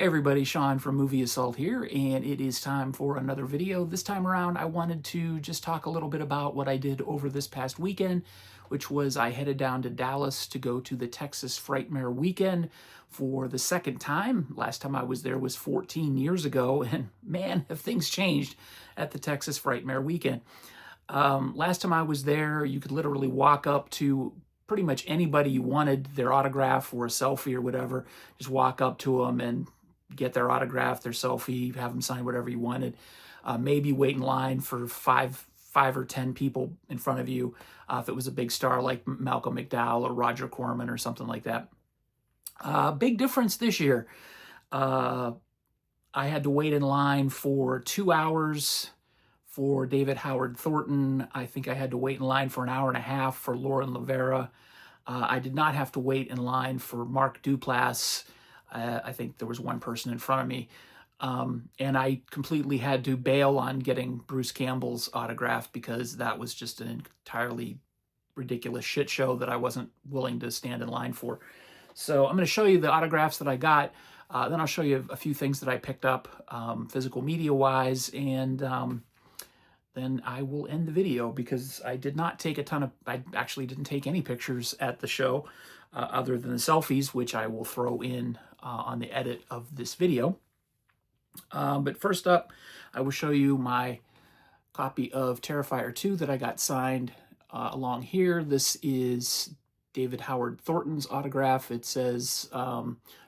everybody, Sean from Movie Assault here, and it is time for another video. This time around, I wanted to just talk a little bit about what I did over this past weekend, which was I headed down to Dallas to go to the Texas Frightmare Weekend for the second time. Last time I was there was 14 years ago, and man, have things changed at the Texas Frightmare Weekend. Last time I was there, you could literally walk up to pretty much anybody you wanted their autograph or a selfie or whatever. Just walk up to them and get their autograph, their selfie, have them sign whatever you wanted. Maybe wait in line for five or 10 people in front of you if it was a big star like Malcolm McDowell or Roger Corman or something like that. Big difference this year. I had to wait in line for 2 hours for David Howard Thornton. I think I had to wait in line for an hour and a half for Lauren Rivera. I did not have to wait in line for Mark Duplass. I think there was one person in front of me. And I completely had to bail on getting Bruce Campbell's autograph because that was just an entirely ridiculous shit show that I wasn't willing to stand in line for. So I'm going to show you the autographs that I got. Then I'll show you a few things that I picked up physical media-wise, and then I will end the video because I did not take I actually didn't take any pictures at the show other than the selfies, which I will throw in on the edit of this video. But first up, I will show you my copy of Terrifier 2 that I got signed along here. This is David Howard Thornton's autograph. It says,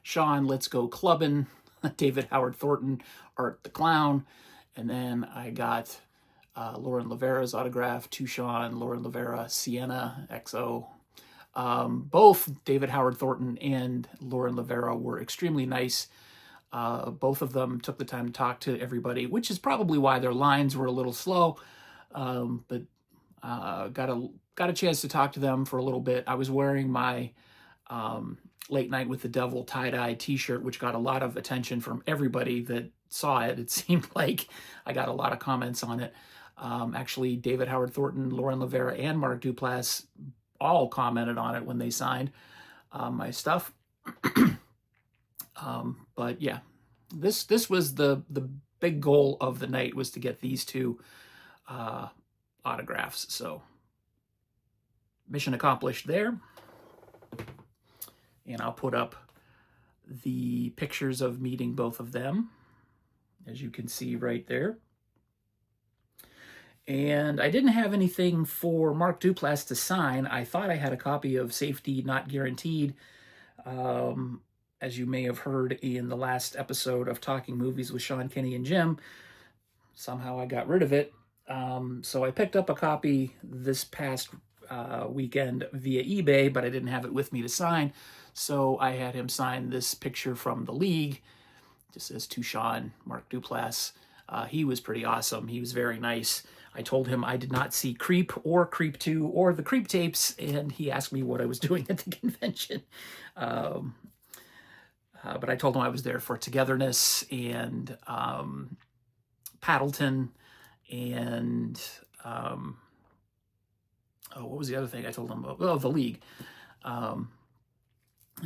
Sean, let's go clubbing. David Howard Thornton, Art the Clown. And then I got Lauren Rivera's autograph, to Sean, Lauren Rivera, Sienna, XO. Both David Howard Thornton and Lauren Rivera were extremely nice. Both of them took the time to talk to everybody, which is probably why their lines were a little slow. But got a chance to talk to them for a little bit. I was wearing my Late Night with the Devil tie-dye t-shirt, which got a lot of attention from everybody that saw it. It seemed like I got a lot of comments on it. Actually, David Howard Thornton, Lauren Rivera, and Mark Duplass all commented on it when they signed my stuff. But yeah, this was the big goal of the night, was to get these two autographs. So mission accomplished there. And I'll put up the pictures of meeting both of them, as you can see right there. And I didn't have anything for Mark Duplass to sign. I thought I had a copy of Safety Not Guaranteed. As you may have heard in the last episode of Talking Movies with Sean, Kenny, and Jim, somehow I got rid of it. So I picked up a copy this past weekend via eBay, but I didn't have it with me to sign. So I had him sign this picture from the League. It just says, to Sean, Mark Duplass. He was pretty awesome. He was very nice. I told him I did not see Creep or Creep 2 or the Creep tapes, and he asked me what I was doing at the convention. But I told him I was there for Togetherness and Paddleton and oh, what was the other thing I told him about? Oh, the League. And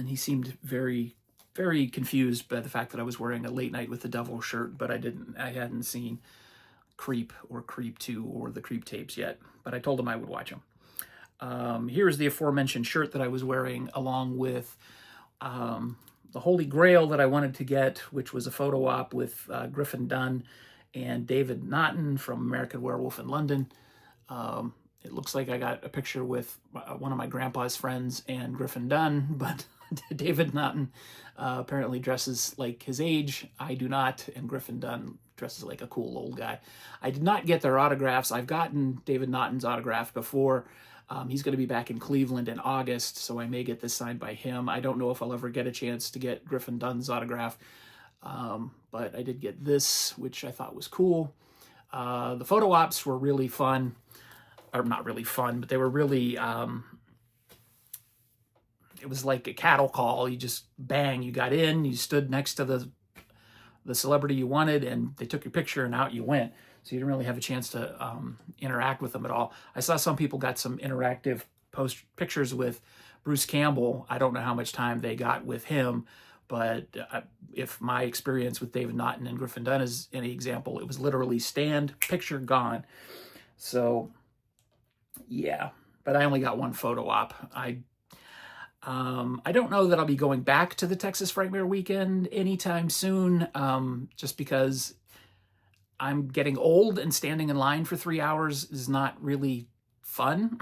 he seemed very, very confused by the fact that I was wearing a Late Night with the Devil shirt, but I hadn't seen Creep or Creep 2 or the Creep tapes yet, but I told him I would watch them. Here's the aforementioned shirt that I was wearing, along with the Holy Grail that I wanted to get, which was a photo op with Griffin Dunn and David Naughton from American Werewolf in London. It looks like I got a picture with one of my grandpa's friends and Griffin Dunn, but David Naughton apparently dresses like his age. I do not, and Griffin Dunn dresses like a cool old guy. I did not get their autographs. I've gotten David Naughton's autograph before. He's going to be back in Cleveland in August, so I may get this signed by him. I don't know if I'll ever get a chance to get Griffin Dunn's autograph, but I did get this, which I thought was cool. The photo ops were really fun. Or not really fun, but they were really, it was like a cattle call. You just, bang, you got in, you stood next to the celebrity you wanted, and they took your picture, and out you went. So you didn't really have a chance to interact with them at all. I saw some people got some interactive post pictures with Bruce Campbell. I don't know how much time they got with him, but if my experience with David Naughton and Griffin Dunne is any example, it was literally stand, picture, gone. So, yeah, but I only got one photo op. I don't know that I'll be going back to the Texas Frightmare Weekend anytime soon, just because I'm getting old and standing in line for 3 hours is not really fun.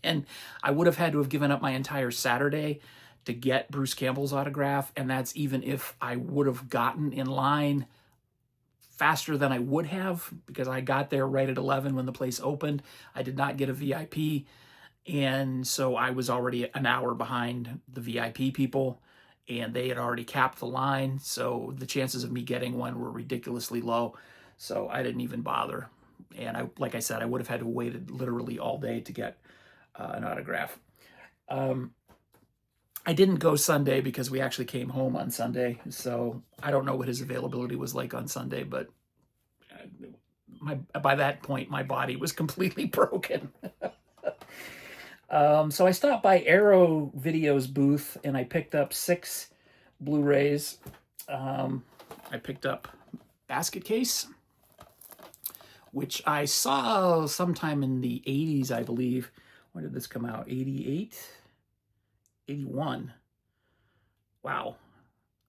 and I would have had to have given up my entire Saturday to get Bruce Campbell's autograph, and that's even if I would have gotten in line faster than I would have, because I got there right at 11 when the place opened. I did not get a VIP, and so I was already an hour behind the VIP people, and they had already capped the line, so the chances of me getting one were ridiculously low, so I didn't even bother. And like I said, I would have had to wait literally all day to get an autograph. I didn't go Sunday because we actually came home on Sunday, so I don't know what his availability was like on Sunday, but by that point, my body was completely broken. So I stopped by Arrow Video's booth, and I picked up 6 Blu-rays. I picked up Basket Case, which I saw sometime in the 80s, I believe. When did this come out? 88? 81. Wow.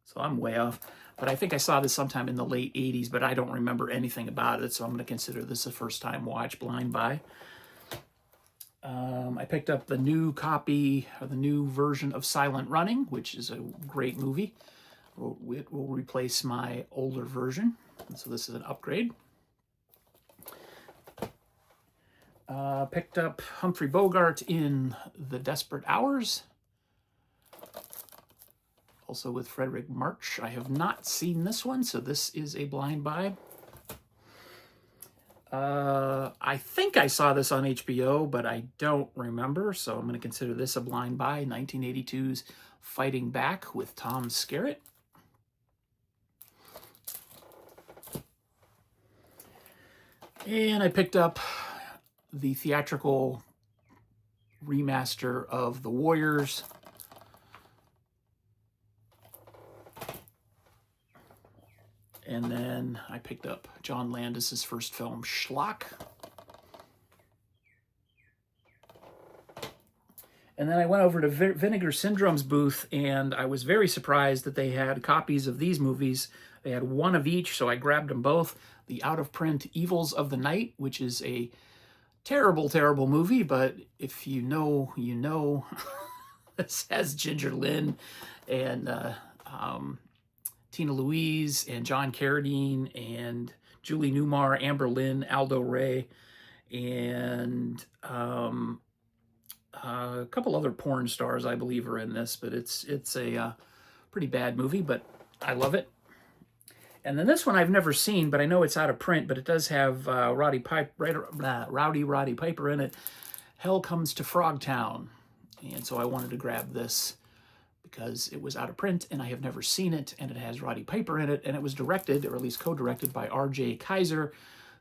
So I'm way off. But I think I saw this sometime in the late 80s, but I don't remember anything about it, so I'm going to consider this a first-time watch, blind buy. I picked up the new copy, or the new version of Silent Running, which is a great movie. It will replace my older version, so this is an upgrade. Picked up Humphrey Bogart in The Desperate Hours, also with Frederick March. I have not seen this one, so this is a blind buy. I think I saw this on HBO, but I don't remember, so I'm going to consider this a blind buy. 1982's Fighting Back with Tom Skerritt. And I picked up the theatrical remaster of The Warriors. And then I picked up John Landis's first film, Schlock. And then I went over to Vinegar Syndrome's booth, and I was very surprised that they had copies of these movies. They had one of each, so I grabbed them both. The out-of-print Evils of the Night, which is a terrible, terrible movie, but if you know, you know. This has Ginger Lynn and Tina Louise and John Carradine and Julie Newmar, Amber Lynn, Aldo Ray, and a couple other porn stars, I believe, are in this, but it's a pretty bad movie, but I love it. And then this one I've never seen, but I know it's out of print, but it does have Rowdy Roddy Piper in it. Hell Comes to Frogtown. And so I wanted to grab this because it was out of print and I have never seen it, and it has Roddy Piper in it, and it was directed, or at least co-directed, by R.J. Kaiser,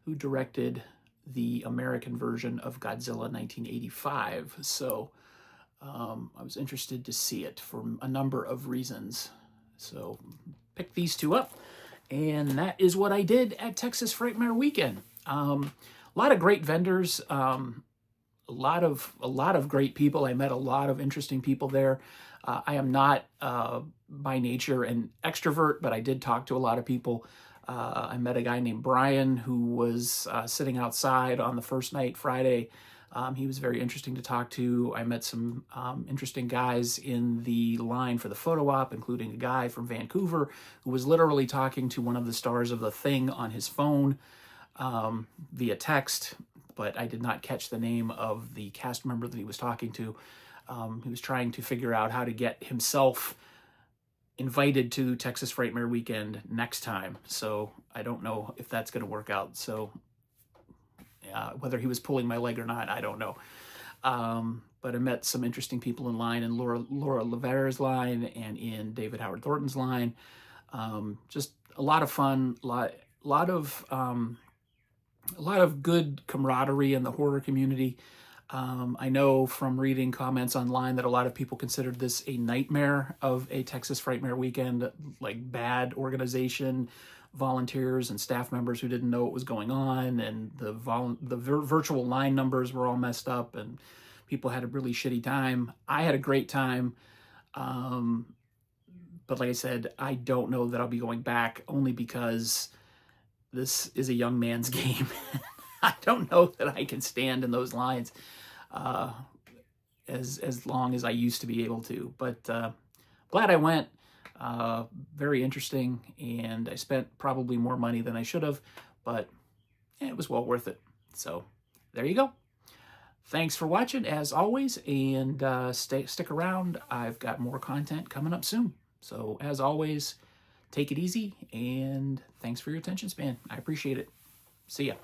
who directed the American version of Godzilla 1985. So I was interested to see it for a number of reasons. So picked these two up, and that is what I did at Texas Frightmare Weekend. A lot of great vendors, a lot of great people. I met a lot of interesting people there. I am not by nature an extrovert, but I did talk to a lot of people. I met a guy named Brian who was sitting outside on the first night, Friday. He was very interesting to talk to. I met some interesting guys in the line for the photo op, including a guy from Vancouver who was literally talking to one of the stars of The Thing on his phone via text, but I did not catch the name of the cast member that he was talking to. He was trying to figure out how to get himself invited to Texas Frightmare Weekend next time. So I don't know if that's going to work out. So whether he was pulling my leg or not, I don't know. But I met some interesting people in line, in Laura Levera's line and in David Howard Thornton's line. Just a lot of fun, a lot of good camaraderie in the horror community. I know from reading comments online that a lot of people considered this a nightmare of a Texas Frightmare Weekend, like bad organization, volunteers and staff members who didn't know what was going on, and the virtual line numbers were all messed up, and people had a really shitty time. I had a great time, but like I said, I don't know that I'll be going back, only because this is a young man's game. I don't know that I can stand in those lines uh, as long as I used to be able to. But glad I went. Very interesting, and I spent probably more money than I should have, but it was well worth it. So there you go. Thanks for watching, as always, and stick around. I've got more content coming up soon. So as always, take it easy, and thanks for your attention span. I appreciate it. See ya.